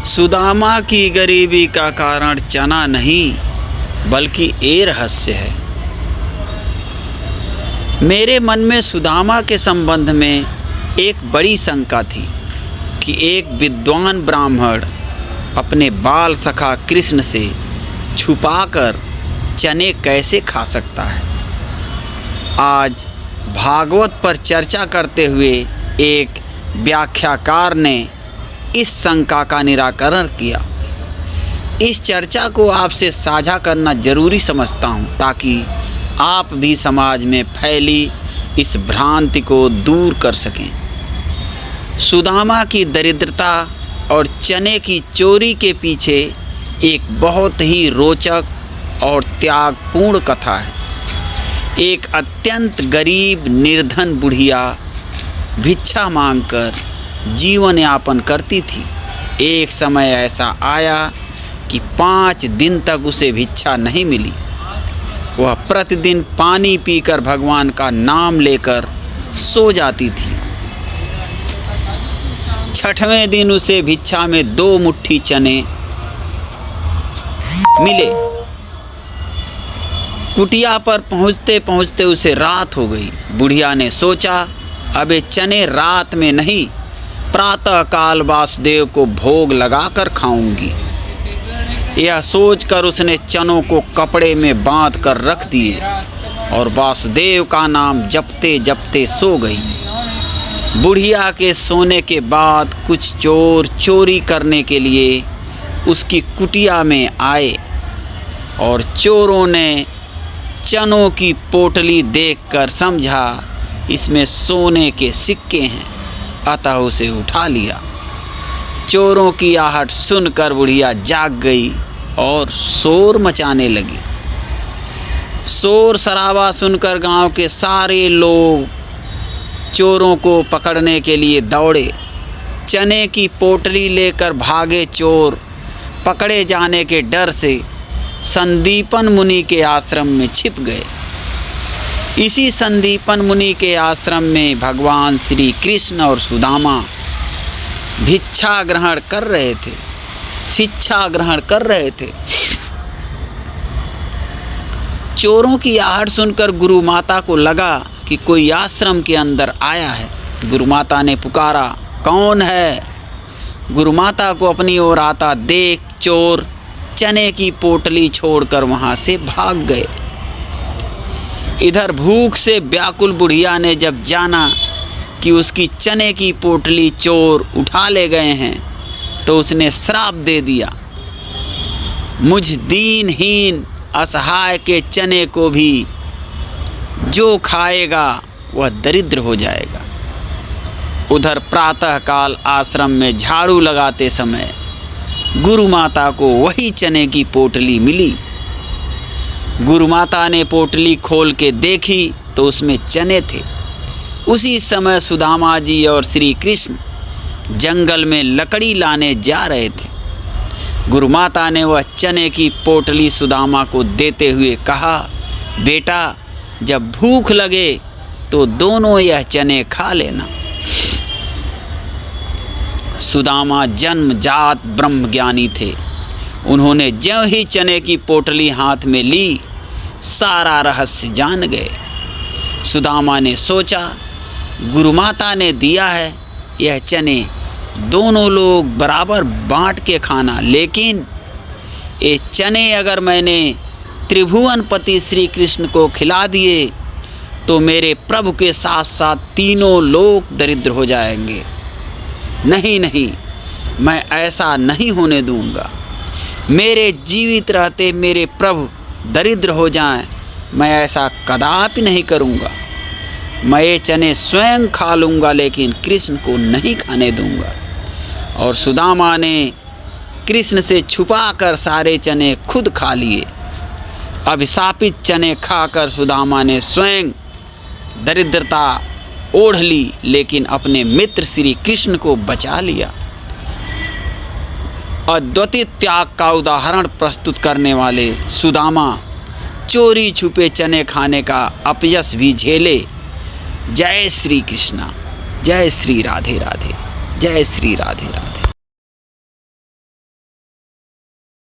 सुदामा की गरीबी का कारण चना नहीं बल्कि ये रहस्य है। मेरे मन में सुदामा के संबंध में एक बड़ी शंका थी कि एक विद्वान ब्राह्मण अपने बाल सखा कृष्ण से छुपाकर चने कैसे खा सकता है। आज भागवत पर चर्चा करते हुए एक व्याख्याकार ने इस शंका का निराकरण किया। इस चर्चा को आपसे साझा करना जरूरी समझता हूँ ताकि आप भी समाज में फैली इस भ्रांति को दूर कर सकें। सुदामा की दरिद्रता और चने की चोरी के पीछे एक बहुत ही रोचक और त्यागपूर्ण कथा है। एक अत्यंत गरीब निर्धन बुढ़िया भिक्षा मांगकर जीवन यापन करती थी। एक समय ऐसा आया कि 5 दिन तक उसे भिक्षा नहीं मिली। वह प्रतिदिन पानी पीकर भगवान का नाम लेकर सो जाती थी। 6वें दिन उसे भिक्षा में 2 मुट्ठी चने मिले। कुटिया पर पहुँचते पहुँचते उसे रात हो गई। बुढ़िया ने सोचा अब ये चने रात में नहीं प्रातः काल वासुदेव को भोग लगाकर खाऊंगी। यह सोचकर उसने चनों को कपड़े में बांध कर रख दिए और वासुदेव का नाम जपते जपते सो गई। बुढ़िया के सोने के बाद कुछ चोर चोरी करने के लिए उसकी कुटिया में आए और चोरों ने चनों की पोटली देखकर समझा इसमें सोने के सिक्के हैं, अतः उसे उठा लिया। चोरों की आहट सुनकर बुढ़िया जाग गई और शोर मचाने लगी। शोर शराबा सुनकर गांव के सारे लोग चोरों को पकड़ने के लिए दौड़े। चने की पोटली लेकर भागे चोर पकड़े जाने के डर से संदीपन मुनि के आश्रम में छिप गए। इसी संदीपन मुनि के आश्रम में भगवान श्री कृष्ण और सुदामा भिक्षा ग्रहण कर रहे थे, शिक्षा ग्रहण कर रहे थे। चोरों की आहट सुनकर गुरु माता को लगा कि कोई आश्रम के अंदर आया है। गुरु माता ने पुकारा, कौन है? गुरु माता को अपनी ओर आता देख चोर चने की पोटली छोड़कर वहां से भाग गए। इधर भूख से व्याकुल बुढ़िया ने जब जाना कि उसकी चने की पोटली चोर उठा ले गए हैं तो उसने श्राप दे दिया, मुझ दीनहीन असहाय के चने को भी जो खाएगा वह दरिद्र हो जाएगा। उधर प्रातःकाल आश्रम में झाड़ू लगाते समय गुरु माता को वही चने की पोटली मिली। गुरु माता ने पोटली खोल के देखी तो उसमें चने थे। उसी समय सुदामा जी और श्री कृष्ण जंगल में लकड़ी लाने जा रहे थे। गुरु माता ने वह चने की पोटली सुदामा को देते हुए कहा, बेटा जब भूख लगे तो दोनों यह चने खा लेना। सुदामा जन्मजात ब्रह्मज्ञानी थे। उन्होंने ज्यों ही चने की पोटली हाथ में ली सारा रहस्य जान गए। सुदामा ने सोचा गुरु माता ने दिया है, यह चने दोनों लोग बराबर बांट के खाना, लेकिन ये चने अगर मैंने त्रिभुवनपति श्री कृष्ण को खिला दिए तो मेरे प्रभु के साथ साथ तीनों लोग दरिद्र हो जाएंगे। नहीं नहीं, मैं ऐसा नहीं होने दूंगा। मेरे जीवित रहते मेरे प्रभु दरिद्र हो जाएं, मैं ऐसा कदापि नहीं करूंगा। मैं ये चने स्वयं खा लूँगा लेकिन कृष्ण को नहीं खाने दूंगा। और सुदामा ने कृष्ण से छुपाकर सारे चने खुद खा लिए। अभिशापित चने खाकर सुदामा ने स्वयं दरिद्रता ओढ़ ली लेकिन अपने मित्र श्री कृष्ण को बचा लिया। अद्वितीय त्याग का उदाहरण प्रस्तुत करने वाले सुदामा चोरी छुपे चने खाने का अपयश भी झेले। जय श्री कृष्णा, जय श्री राधे राधे, जय श्री राधे राधे।